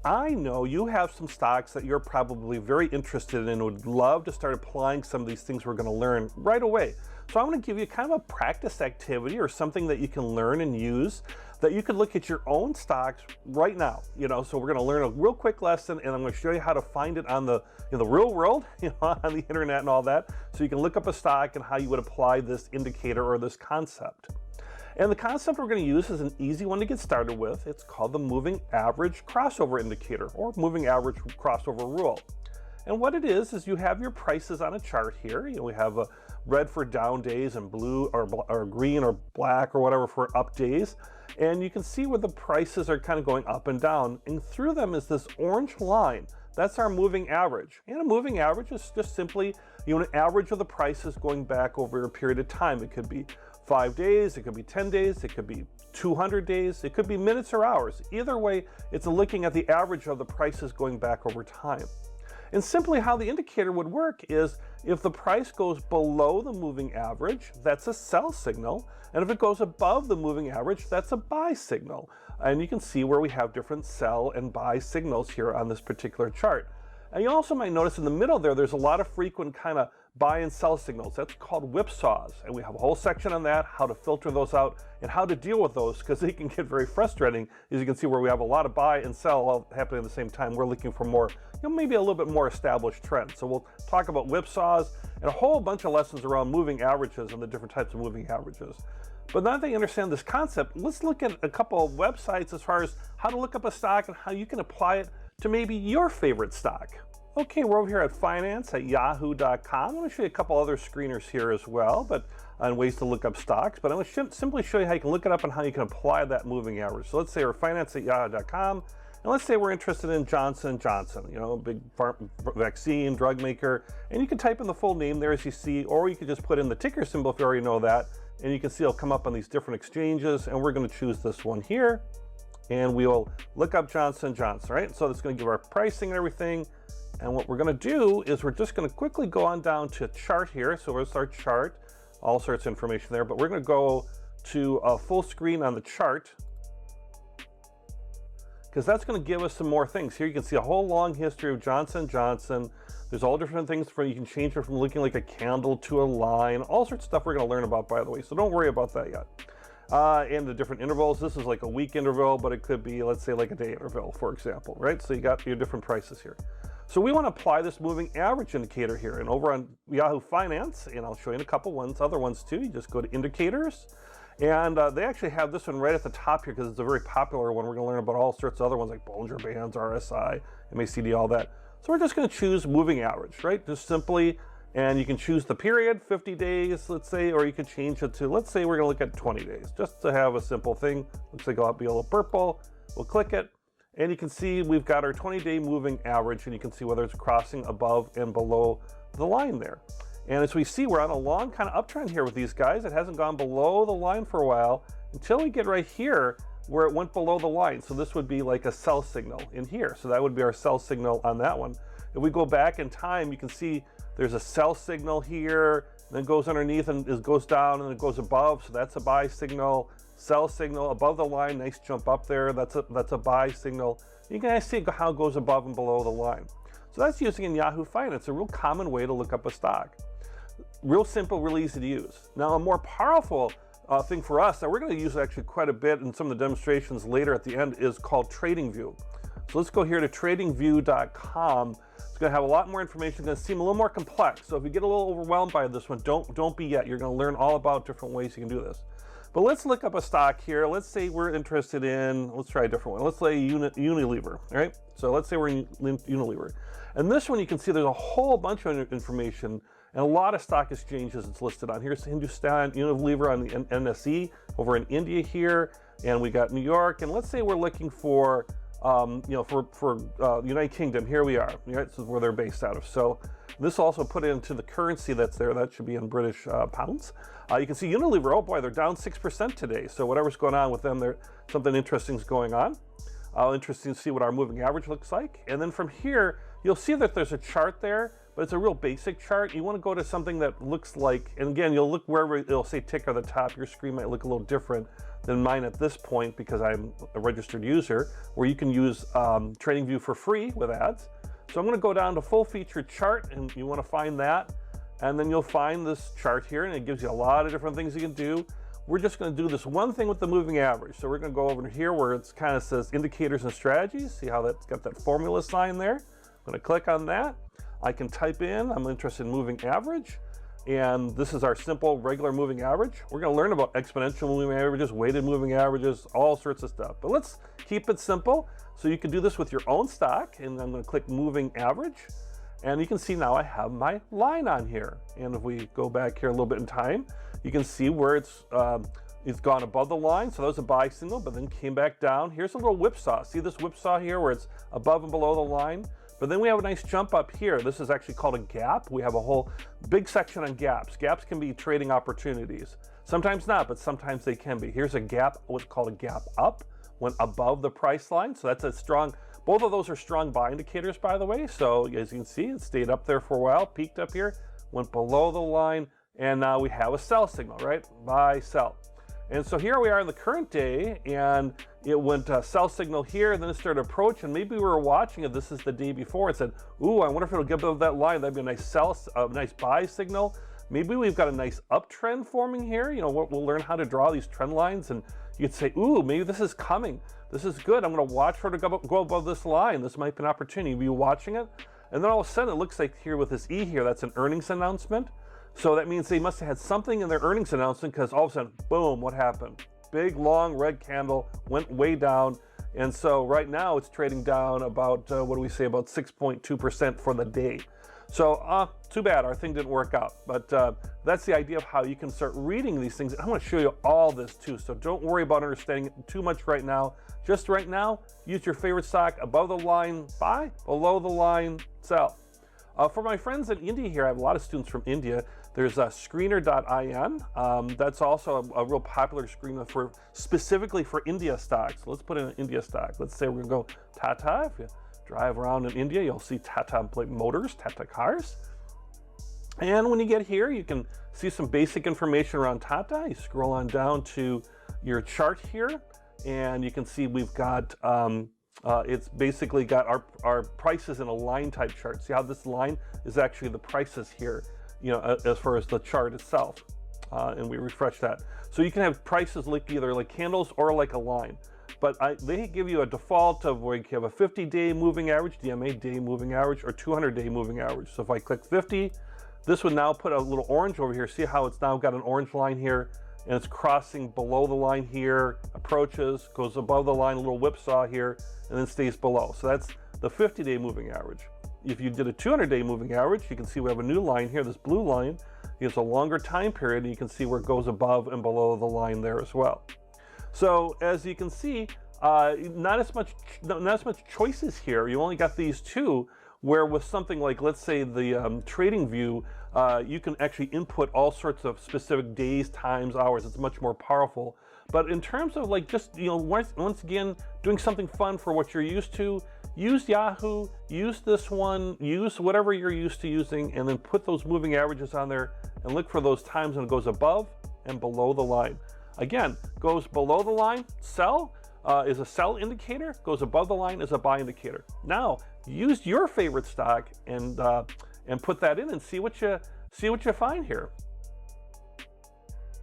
I know you have some stocks that you're probably very interested in and would love to start applying some of these things we're going to learn right away. So I'm going to give you kind of a practice activity or something that you can learn and use that you could look at your own stocks right now. So we're going to learn a real quick lesson, and I'm going to show you how to find it on the in the real world, on the internet and all that, so you can look up a stock and how you would apply this indicator or this concept. And the concept we're going to use is an easy one to get started with. It's called the moving average crossover indicator, or moving average crossover rule. And what it is you have your prices on a chart here. We have a red for down days and blue or green or black or whatever for up days. And you can see where the prices are kind of going up and down. And through them is this orange line. That's our moving average. And a moving average is just simply an average of the prices going back over a period of time. It could be 5 days, it could be 10 days, it could be 200 days, it could be minutes or hours. Either way, it's looking at the average of the prices going back over time. And simply how the indicator would work is if the price goes below the moving average, that's a sell signal. And if it goes above the moving average, that's a buy signal. And you can see where we have different sell and buy signals here on this particular chart. And you also might notice in the middle there's a lot of frequent kind of buy and sell signals. That's called whipsaws. And we have a whole section on that, how to filter those out and how to deal with those, because they can get very frustrating. As you can see where we have a lot of buy and sell all happening at the same time. We're looking for more, maybe a little bit more established trends. So we'll talk about whipsaws and a whole bunch of lessons around moving averages and the different types of moving averages. But now that you understand this concept, let's look at a couple of websites as far as how to look up a stock and how you can apply it to maybe your favorite stock. Okay, we're over here at finance at yahoo.com. I'm going to show you a couple other screeners here as well, but on ways to look up stocks. But I'm going to simply show you how you can look it up and how you can apply that moving average. So let's say we're finance at yahoo.com, and let's say we're interested in Johnson & Johnson, a big vaccine, drug maker, and you can type in the full name there as you see, or you could just put in the ticker symbol if you already know that, and you can see it'll come up on these different exchanges, and we're going to choose this one here, and we will look up Johnson & Johnson, right? So it's going to give our pricing and everything. And what we're going to do is we're just going to quickly go on down to chart here. So we'll start chart, all sorts of information there, but we're going to go to a full screen on the chart, because that's going to give us some more things. Here you can see a whole long history of Johnson & Johnson. There's all different things you can change it from looking like a candle to a line, all sorts of stuff we're going to learn about, by the way. So don't worry about that yet. And the different intervals. This is like a week interval, but it could be, let's say, like a day interval, for example, right? So you got your different prices here. So we want to apply this moving average indicator here. And over on Yahoo Finance, and I'll show you in a couple other ones too, you just go to indicators. And they actually have this one right at the top here because it's a very popular one. We're going to learn about all sorts of other ones like Bollinger Bands, RSI, MACD, all that. So we're just going to choose moving average, right? Just simply, and you can choose the period, 50 days, let's say, or you can change it to, let's say we're going to look at 20 days, just to have a simple thing. Looks like it'll be a little purple. We'll click it. And you can see we've got our 20-day moving average, and you can see whether it's crossing above and below the line there. And as we see, we're on a long kind of uptrend here with these guys. It hasn't gone below the line for a while until we get right here where it went below the line. So this would be like a sell signal in here. So that would be our sell signal on that one. If we go back in time, you can see there's a sell signal here, then it goes underneath and it goes down and it goes above. So that's a buy signal. Sell signal above the line, nice jump up there. That's a buy signal. You can see how it goes above and below the line. So that's using in Yahoo Finance, a real common way to look up a stock. Real simple, real easy to use. Now a more powerful thing for us that we're going to use actually quite a bit in some of the demonstrations later at the end is called TradingView. So let's go here to tradingview.com. It's going to have a lot more information. It's going to seem a little more complex. So if you get a little overwhelmed by this one, don't be yet. You're going to learn all about different ways you can do this. But let's look up a stock here. Let's say we're interested in, let's try a different one. Let's say Unilever, right? So let's say we're in Unilever. And this one you can see there's a whole bunch of information and a lot of stock exchanges it's listed on. Here's Hindustan Unilever on the NSE over in India here. And we got New York. And let's say we're looking for, United Kingdom. Here we are. Right? This is where they're based out of. So this also put into the currency that's there. That should be in British pounds. You can see Unilever, oh boy, they're down 6% today. So whatever's going on with them, something interesting is going on. Interesting to see what our moving average looks like. And then from here, you'll see that there's a chart there, but it's a real basic chart. You want to go to something that looks like, and again, you'll look wherever it'll say tick at the top. Your screen might look a little different than mine at this point because I'm a registered user, where you can use TradingView for free with ads. So I'm going to go down to full featured chart, and you want to find that, and then you'll find this chart here, and it gives you a lot of different things you can do. We're just going to do this one thing with the moving average. So we're going to go over here where it kind of says indicators and strategies. See how that's got that formula sign there? I'm going to click on that. I can type in, I'm interested in moving average. And this is our simple regular moving average. We're going to learn about exponential moving averages, weighted moving averages, all sorts of stuff. But let's keep it simple. So you can do this with your own stock. And I'm going to click moving average. And you can see now I have my line on here. And if we go back here a little bit in time, you can see where it's gone above the line. So that was a buy signal, but then came back down. Here's a little whipsaw. See this whipsaw here where it's above and below the line? But then we have a nice jump up here. This is actually called a gap. We have a whole big section on gaps. Gaps can be trading opportunities. Sometimes not, but sometimes they can be. Here's a gap, what's called a gap up, went above the price line. So that's a strong, both of those are strong buy indicators, by the way. So as you can see, it stayed up there for a while, peaked up here, went below the line, and now we have a sell signal, right? Buy, sell. And so here we are in the current day, and it went sell signal here, and then it started approach, and maybe we were watching it. This is the day before. It said, ooh, I wonder if it'll get above that line. That'd be a nice sell, nice buy signal. Maybe we've got a nice uptrend forming here. You know, we'll learn how to draw these trend lines, and you could say, ooh, maybe this is coming. This is good. I'm going to watch for it to go above this line. This might be an opportunity. Be watching it, and then all of a sudden, it looks like here with this E here, that's an earnings announcement. So that means they must have had something in their earnings announcement, because all of a sudden, boom, what happened? Big, long red candle, went way down. And so right now it's trading down about, what do we say, about 6.2% for the day. So too bad, our thing didn't work out. But that's the idea of how you can start reading these things. I want to show you all this too. So don't worry about understanding it too much right now. Just right now, use your favorite stock, above the line, buy, below the line, sell. For my friends in India here, I have a lot of students from India. There's screener.in. That's also a real popular screener for specifically for India stocks. So let's put in an India stock. Let's say we're going to go Tata. If you drive around in India, you'll see Tata Motors, Tata cars. And when you get here, you can see some basic information around Tata. You scroll on down to your chart here, and you can see we've got it's basically got our prices in a line type chart. See how this line is actually the prices here, you know, as far as the chart itself. And we refresh that. So you can have prices like either like candles or like a line. But they give you a default of where you have a 50-day moving average, DMA day moving average, or 200-day moving average. So if I click 50, this would now put a little orange over here. See how it's now got an orange line here, and it's crossing below the line here, approaches, goes above the line, a little whipsaw here, and then stays below. So that's the 50-day moving average. If you did a 200-day moving average, you can see we have a new line here, this blue line. It's a longer time period, and you can see where it goes above and below the line there as well. So as you can see, not as much choices here. You only got these two, where with something like, let's say, the TradingView, you can actually input all sorts of specific days, times, hours. It's much more powerful. But in terms of like just, you know, once again, doing something fun for what you're used to, use Yahoo, use this one, use whatever you're used to using, and then put those moving averages on there and look for those times when it goes above and below the line. Again, goes below the line, sell, is a sell indicator, goes above the line is a buy indicator. Now, use your favorite stock and put that in and see what you find here.